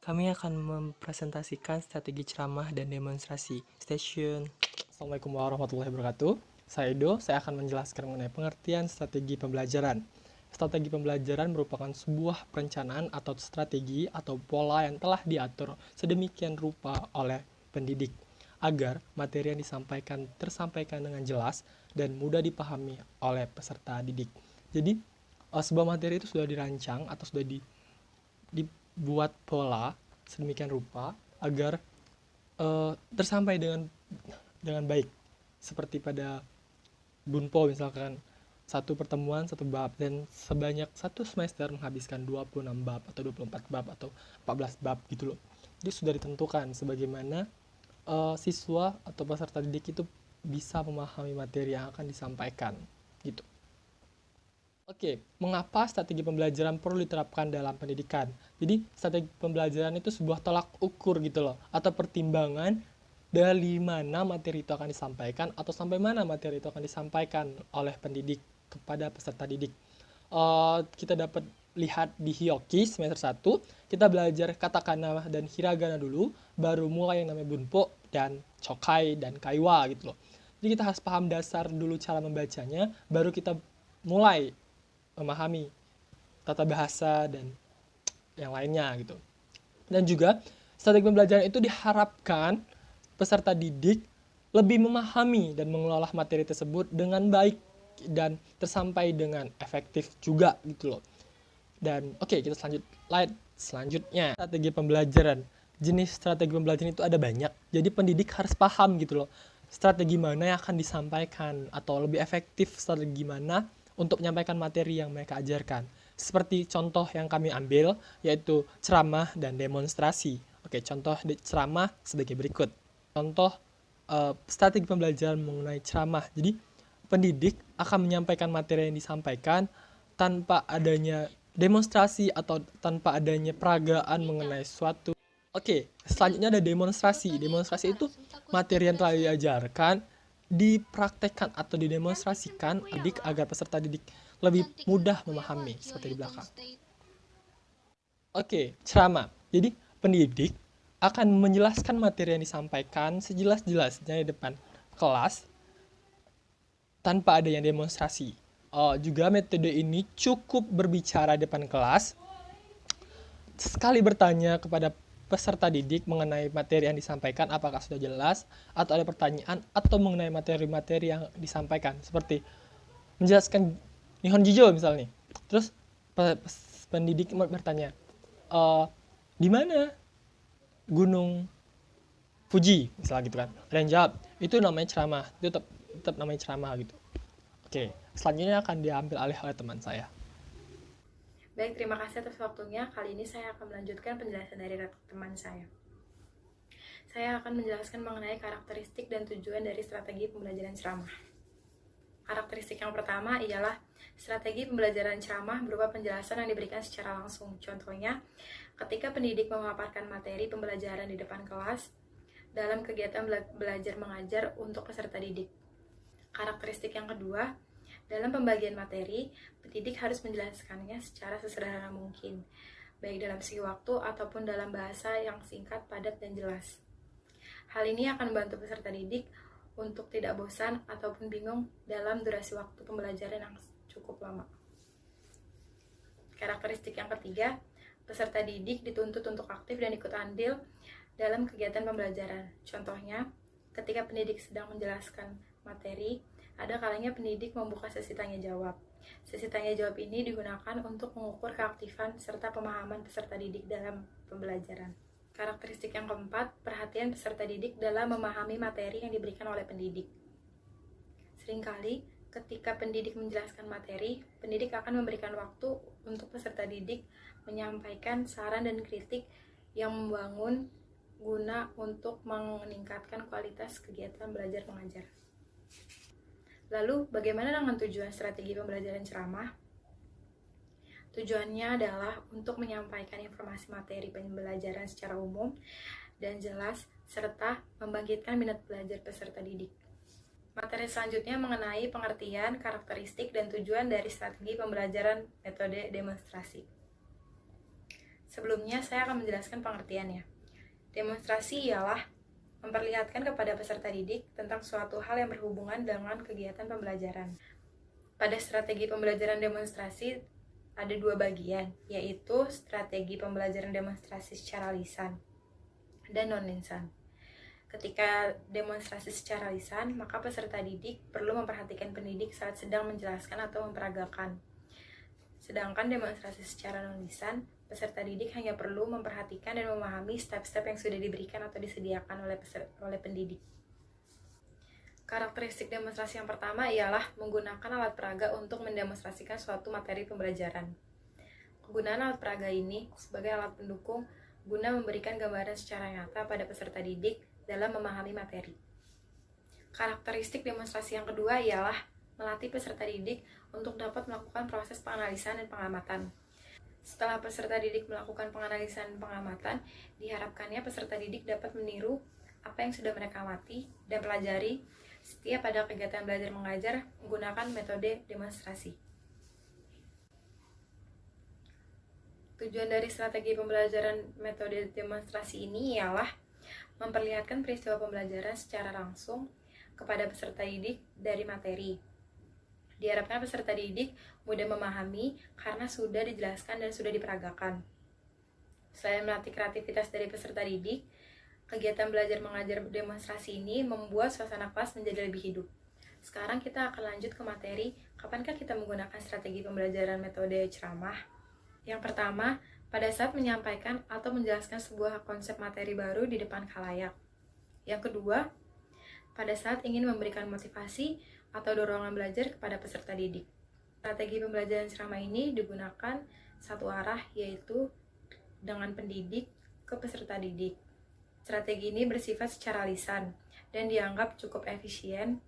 Kami akan mempresentasikan strategi ceramah dan demonstrasi. Stay tune. Assalamualaikum warahmatullahi wabarakatuh. Saya Edo, saya akan menjelaskan mengenai pengertian strategi pembelajaran. Strategi pembelajaran merupakan sebuah perencanaan atau strategi atau pola yang telah diatur sedemikian rupa oleh pendidik agar materi yang disampaikan tersampaikan dengan jelas dan mudah dipahami oleh peserta didik. Jadi, sebuah materi itu sudah dirancang atau sudah dibuat pola sedemikian rupa agar tersampai dengan baik, seperti pada Bunpo misalkan satu pertemuan satu bab dan sebanyak satu semester menghabiskan 26 bab atau 24 bab atau 14 bab gitu loh. Jadi sudah ditentukan sebagaimana siswa atau peserta didik itu bisa memahami materi yang akan disampaikan gitu. Oke, mengapa strategi pembelajaran perlu diterapkan dalam pendidikan? Jadi, strategi pembelajaran itu sebuah tolak ukur gitu loh, atau pertimbangan dari mana materi itu akan disampaikan, atau sampai mana materi itu akan disampaikan oleh pendidik kepada peserta didik. Kita dapat lihat di Hioki semester 1, kita belajar katakana dan hiragana dulu, baru mulai yang namanya bunpo dan chokai dan kaiwa gitu loh. Jadi kita harus paham dasar dulu cara membacanya, baru kita mulai memahami tata bahasa dan yang lainnya gitu. Dan juga strategi pembelajaran itu diharapkan peserta didik lebih memahami dan mengelola materi tersebut dengan baik dan tersampai dengan efektif juga gitu loh. Dan oke, kita selanjutnya strategi pembelajaran. Jenis strategi pembelajaran itu ada banyak. Jadi pendidik harus paham gitu loh, strategi mana yang akan disampaikan atau lebih efektif strategi mana untuk menyampaikan materi yang mereka ajarkan. Seperti contoh yang kami ambil, yaitu ceramah dan demonstrasi. Oke, contoh ceramah sebagai berikut. Contoh strategi pembelajaran mengenai ceramah. Jadi, pendidik akan menyampaikan materi yang disampaikan tanpa adanya demonstrasi atau tanpa adanya peragaan mengenai suatu. Oke, selanjutnya ada demonstrasi. Demonstrasi itu materi yang telah diajarkan dipraktekkan atau didemonstrasikan didik agar peserta didik lebih mudah memahami seperti di belakang. Oke, ceramah. Jadi pendidik akan menjelaskan materi yang disampaikan sejelas-jelasnya di depan kelas tanpa ada yang demonstrasi. Juga metode ini cukup berbicara di depan kelas, sekali bertanya kepada peserta didik mengenai materi yang disampaikan apakah sudah jelas, atau ada pertanyaan atau mengenai materi-materi yang disampaikan, seperti menjelaskan Nihon Jijo misalnya. Terus pendidik bertanya, di mana Gunung Fuji misalnya gitu kan. Ada yang jawab, itu namanya ceramah. Itu tetap namanya ceramah gitu. Oke, selanjutnya akan diambil alih oleh teman saya. Baik, terima kasih atas waktunya. Kali ini saya akan melanjutkan penjelasan dari teman saya. Saya akan menjelaskan mengenai karakteristik dan tujuan dari strategi pembelajaran ceramah. Karakteristik yang pertama ialah strategi pembelajaran ceramah berupa penjelasan yang diberikan secara langsung. Contohnya, ketika pendidik memaparkan materi pembelajaran di depan kelas dalam kegiatan belajar mengajar untuk peserta didik. Karakteristik yang kedua, dalam pembagian materi, pendidik harus menjelaskannya secara sesederhana mungkin, baik dalam segi waktu ataupun dalam bahasa yang singkat, padat, dan jelas. Hal ini akan membantu peserta didik untuk tidak bosan ataupun bingung dalam durasi waktu pembelajaran yang cukup lama. Karakteristik yang ketiga, peserta didik dituntut untuk aktif dan ikut andil dalam kegiatan pembelajaran. Contohnya, ketika pendidik sedang menjelaskan materi, ada kalanya pendidik membuka sesi tanya jawab. Sesi tanya jawab ini digunakan untuk mengukur keaktifan serta pemahaman peserta didik dalam pembelajaran. Karakteristik yang keempat, perhatian peserta didik dalam memahami materi yang diberikan oleh pendidik. Seringkali, ketika pendidik menjelaskan materi, pendidik akan memberikan waktu untuk peserta didik menyampaikan saran dan kritik yang membangun guna untuk meningkatkan kualitas kegiatan belajar mengajar. Lalu, bagaimana dengan tujuan strategi pembelajaran ceramah? Tujuannya adalah untuk menyampaikan informasi materi pembelajaran secara umum dan jelas, serta membangkitkan minat belajar peserta didik. Materi selanjutnya mengenai pengertian, karakteristik, dan tujuan dari strategi pembelajaran metode demonstrasi. Sebelumnya, saya akan menjelaskan pengertiannya. Demonstrasi ialah memperlihatkan kepada peserta didik tentang suatu hal yang berhubungan dengan kegiatan pembelajaran. Pada strategi pembelajaran demonstrasi ada dua bagian, yaitu strategi pembelajaran demonstrasi secara lisan dan non-lisan. Ketika demonstrasi secara lisan, maka peserta didik perlu memperhatikan pendidik saat sedang menjelaskan atau memperagakan. Sedangkan demonstrasi secara non-lisan, peserta didik hanya perlu memperhatikan dan memahami step-step yang sudah diberikan atau disediakan oleh pendidik. Karakteristik demonstrasi yang pertama ialah menggunakan alat peraga untuk mendemonstrasikan suatu materi pembelajaran. Kegunaan alat peraga ini sebagai alat pendukung guna memberikan gambaran secara nyata pada peserta didik dalam memahami materi. Karakteristik demonstrasi yang kedua ialah melatih peserta didik untuk dapat melakukan proses penganalisan dan pengamatan. Setelah peserta didik melakukan penganalisan dan pengamatan, diharapkannya peserta didik dapat meniru apa yang sudah mereka amati dan pelajari setiap pada kegiatan belajar mengajar menggunakan metode demonstrasi. Tujuan dari strategi pembelajaran metode demonstrasi ini ialah memperlihatkan peristiwa pembelajaran secara langsung kepada peserta didik dari materi. Diharapkan peserta didik mudah memahami karena sudah dijelaskan dan sudah diperagakan. Selain melatih kreativitas dari peserta didik, kegiatan belajar mengajar demonstrasi ini membuat suasana kelas menjadi lebih hidup. Sekarang kita akan lanjut ke materi, kapankah kita menggunakan strategi pembelajaran metode ceramah? Yang pertama, pada saat menyampaikan atau menjelaskan sebuah konsep materi baru di depan khalayak. Yang kedua, pada saat ingin memberikan motivasi atau dorongan belajar kepada peserta didik. Strategi pembelajaran ceramah ini digunakan satu arah, yaitu dengan pendidik ke peserta didik. Strategi ini bersifat secara lisan dan dianggap cukup efisien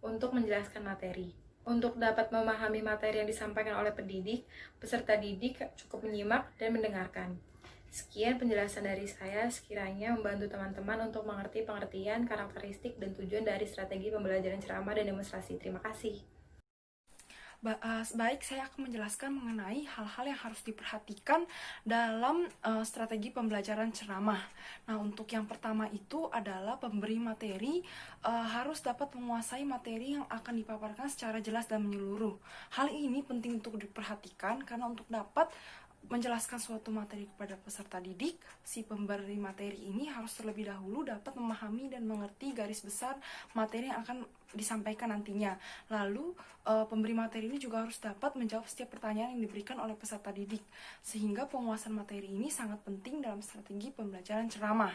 untuk menjelaskan materi. Untuk dapat memahami materi yang disampaikan oleh pendidik, peserta didik cukup menyimak dan mendengarkan. Sekian penjelasan dari saya, sekiranya membantu teman-teman untuk mengerti pengertian, karakteristik, dan tujuan dari strategi pembelajaran ceramah dan demonstrasi. Terima kasih. Baik, saya akan menjelaskan mengenai hal-hal yang harus diperhatikan dalam strategi pembelajaran ceramah. Nah, untuk yang pertama itu adalah pemberi materi harus dapat menguasai materi yang akan dipaparkan secara jelas dan menyeluruh. Hal ini penting untuk diperhatikan karena untuk dapat menjelaskan suatu materi kepada peserta didik, si pemberi materi ini harus terlebih dahulu dapat memahami dan mengerti garis besar materi yang akan disampaikan nantinya. Lalu, pemberi materi ini juga harus dapat menjawab setiap pertanyaan yang diberikan oleh peserta didik, sehingga penguasaan materi ini sangat penting dalam strategi pembelajaran ceramah.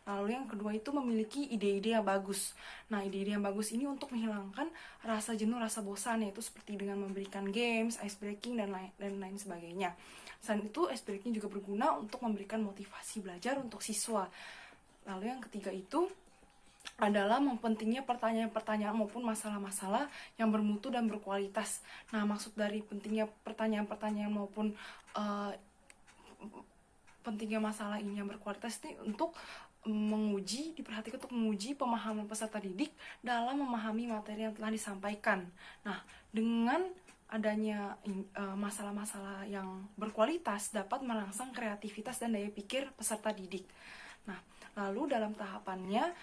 Lalu yang kedua itu memiliki ide-ide yang bagus. Nah, ide-ide yang bagus ini untuk menghilangkan rasa jenuh, rasa bosan, yaitu seperti dengan memberikan games, ice breaking, dan lain sebagainya. Selain itu, ice breaking juga berguna untuk memberikan motivasi belajar untuk siswa. Lalu yang ketiga itu adalah pentingnya pertanyaan-pertanyaan maupun masalah-masalah yang bermutu dan berkualitas. Nah, maksud dari pentingnya pertanyaan-pertanyaan maupun pentingnya masalah ini yang berkualitas ini untuk diperhatikan untuk menguji pemahaman peserta didik dalam memahami materi yang telah disampaikan. Nah, dengan adanya masalah-masalah yang berkualitas dapat merangsang kreativitas dan daya pikir peserta didik. Nah, lalu dalam tahapannya,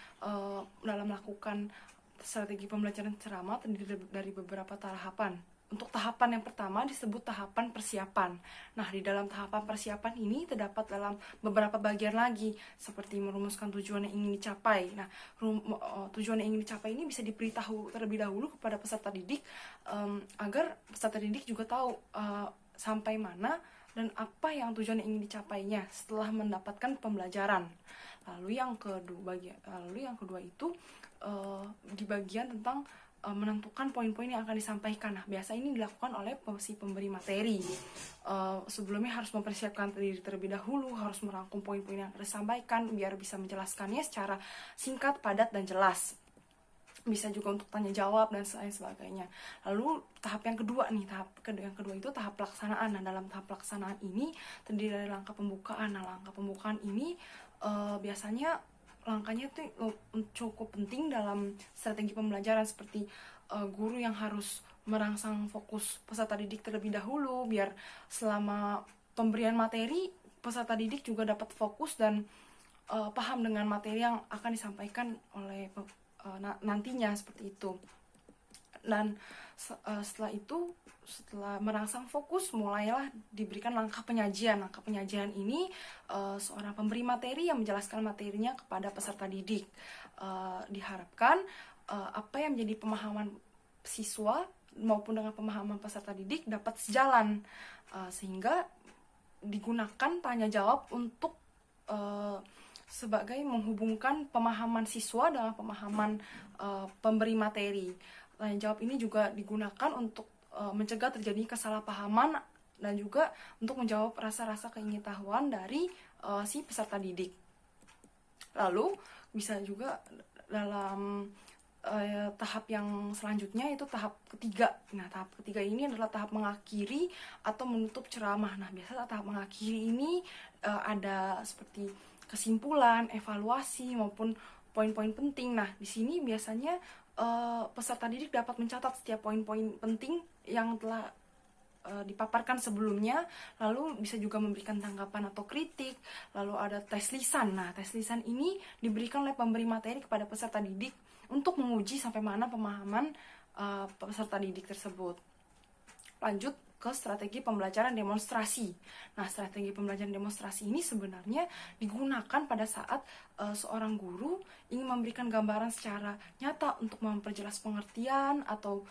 dalam melakukan strategi pembelajaran ceramah terdiri dari beberapa tahapan. Untuk tahapan yang pertama disebut tahapan persiapan. Nah, di dalam tahapan persiapan ini terdapat dalam beberapa bagian lagi, seperti merumuskan tujuan yang ingin dicapai. Nah, tujuan yang ingin dicapai ini bisa diberitahu terlebih dahulu kepada peserta didik, agar peserta didik juga tahu sampai mana dan apa yang tujuan yang ingin dicapainya setelah mendapatkan pembelajaran. Lalu yang kedua itu di bagian tentang menentukan poin-poin yang akan disampaikan. Nah, biasa ini dilakukan oleh si pemberi materi. Sebelumnya harus mempersiapkan diri terlebih dahulu, harus merangkum poin-poin yang akan disampaikan biar bisa menjelaskannya secara singkat, padat, dan jelas. Bisa juga untuk tanya jawab dan lain sebagainya. Lalu tahap yang kedua nih, tahap itu tahap pelaksanaan. Nah, dalam tahap pelaksanaan ini terdiri dari langkah pembukaan. Nah, langkah pembukaan ini biasanya langkahnya itu cukup penting dalam strategi pembelajaran, seperti guru yang harus merangsang fokus peserta didik terlebih dahulu biar selama pemberian materi peserta didik juga dapat fokus dan paham dengan materi yang akan disampaikan oleh nantinya seperti itu. Dan setelah itu, setelah merangsang fokus, mulailah diberikan langkah penyajian. Langkah penyajian ini seorang pemberi materi yang menjelaskan materinya kepada peserta didik. Diharapkan apa yang menjadi pemahaman siswa maupun dengan pemahaman peserta didik dapat sejalan, sehingga digunakan tanya jawab untuk sebagai menghubungkan pemahaman siswa dengan pemahaman pemberi materi. Tanya jawab ini juga digunakan untuk mencegah terjadi kesalahpahaman dan juga untuk menjawab rasa-rasa keingetahuan dari si peserta didik. Lalu bisa juga dalam tahap yang selanjutnya, itu tahap ketiga. Nah, tahap ketiga ini adalah tahap mengakhiri atau menutup ceramah. Nah, biasanya tahap mengakhiri ini ada seperti kesimpulan, evaluasi maupun poin-poin penting. Nah, di sini biasanya peserta didik dapat mencatat setiap poin-poin penting yang telah dipaparkan sebelumnya, lalu bisa juga memberikan tanggapan atau kritik. Lalu ada tes lisan. Nah, tes lisan ini diberikan oleh pemberi materi kepada peserta didik untuk menguji sampai mana pemahaman peserta didik tersebut. Lanjut ke strategi pembelajaran demonstrasi. Nah, strategi pembelajaran demonstrasi ini sebenarnya digunakan pada saat seorang guru ingin memberikan gambaran secara nyata untuk memperjelas pengertian atau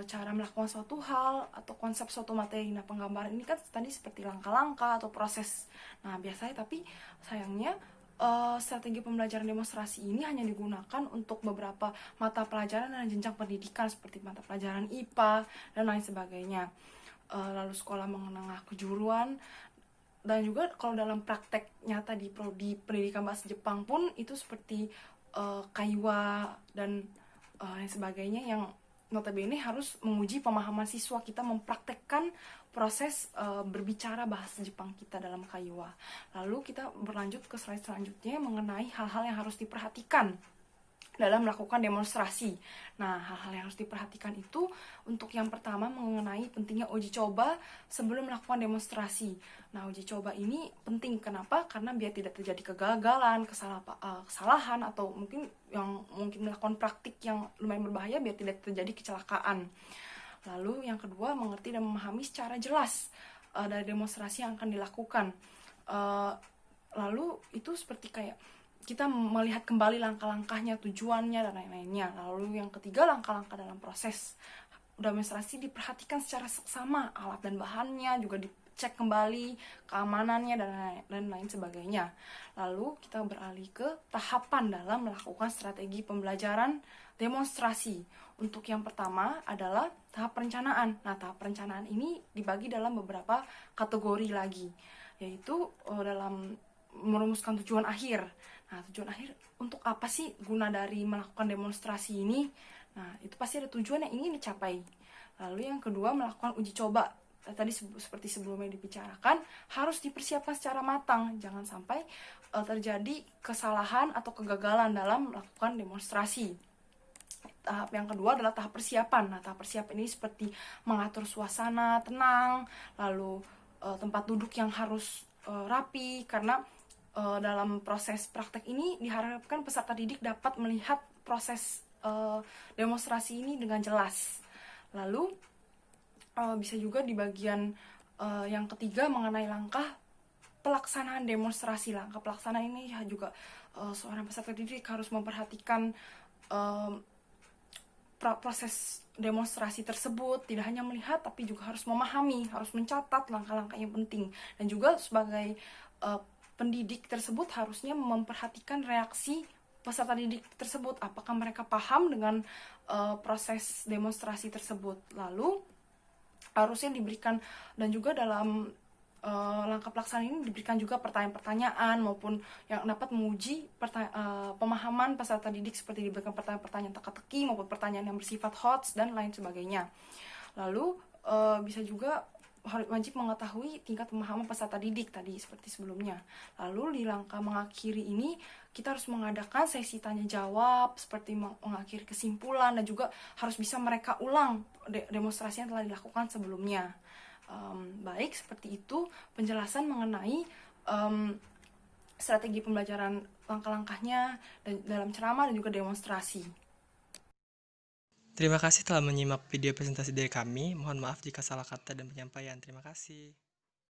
cara melakukan suatu hal atau konsep suatu materi. Nah, penggambaran ini kan tadi seperti langkah-langkah atau proses. Nah, biasanya tapi sayangnya strategi pembelajaran demonstrasi ini hanya digunakan untuk beberapa mata pelajaran dan jenjang pendidikan seperti mata pelajaran IPA dan lain sebagainya. Lalu sekolah menengah kejuruan, dan juga kalau dalam praktek nyata di pendidikan bahasa Jepang pun itu seperti kaiwa dan lain sebagainya yang notabene harus menguji pemahaman siswa kita mempraktekkan proses berbicara bahasa Jepang kita dalam kaiwa. Lalu kita berlanjut ke slide selanjutnya mengenai hal-hal yang harus diperhatikan dalam melakukan demonstrasi. Nah, hal-hal yang harus diperhatikan itu untuk yang pertama mengenai pentingnya uji coba sebelum melakukan demonstrasi. Nah, uji coba ini penting. Kenapa? Karena biar tidak terjadi kegagalan, kesalahan, atau mungkin melakukan praktik yang lumayan berbahaya biar tidak terjadi kecelakaan. Lalu yang kedua, mengerti dan memahami secara jelas dari demonstrasi yang akan dilakukan. Lalu itu seperti kayak kita melihat kembali langkah-langkahnya, tujuannya, dan lain-lainnya. Lalu yang ketiga, langkah-langkah dalam proses demonstrasi diperhatikan secara seksama, alat dan bahannya juga dicek kembali, keamanannya, dan lain sebagainya. Lalu kita beralih ke tahapan dalam melakukan strategi pembelajaran demonstrasi. Untuk yang pertama adalah tahap perencanaan. Nah, tahap perencanaan ini dibagi dalam beberapa kategori lagi, yaitu dalam merumuskan tujuan akhir. Nah, tujuan akhir untuk apa sih guna dari melakukan demonstrasi ini? Nah, itu pasti ada tujuan yang ingin dicapai. Lalu yang kedua, melakukan uji coba. Tadi seperti sebelumnya dibicarakan, harus dipersiapkan secara matang. Jangan sampai terjadi kesalahan atau kegagalan dalam melakukan demonstrasi. Tahap yang kedua adalah tahap persiapan. Nah, tahap persiapan ini seperti mengatur suasana tenang, lalu tempat duduk yang harus rapi, karena dalam proses praktek ini diharapkan peserta didik dapat melihat proses demonstrasi ini dengan jelas. Lalu bisa juga di bagian yang ketiga mengenai langkah pelaksanaan demonstrasi. Langkah pelaksanaan ini juga seorang peserta didik harus memperhatikan proses demonstrasi tersebut, tidak hanya melihat tapi juga harus memahami, harus mencatat langkah-langkah yang penting. Dan juga sebagai pendidik tersebut harusnya memperhatikan reaksi peserta didik tersebut, apakah mereka paham dengan proses demonstrasi tersebut. Lalu harusnya diberikan, dan juga dalam langkah pelaksanaan ini diberikan juga pertanyaan-pertanyaan maupun yang dapat menguji pemahaman peserta didik, seperti diberikan pertanyaan-pertanyaan teka-teki maupun pertanyaan yang bersifat HOTS dan lain sebagainya. Lalu bisa juga wajib mengetahui tingkat pemahaman peserta didik tadi seperti sebelumnya. Lalu di langkah mengakhiri ini kita harus mengadakan sesi tanya jawab seperti mengakhiri kesimpulan, dan juga harus bisa mereka ulang demonstrasi yang telah dilakukan sebelumnya. Baik, seperti itu penjelasan mengenai strategi pembelajaran, langkah-langkahnya dalam ceramah dan juga demonstrasi. Terima kasih telah menyimak video presentasi dari kami. Mohon maaf jika salah kata dan penyampaian. Terima kasih.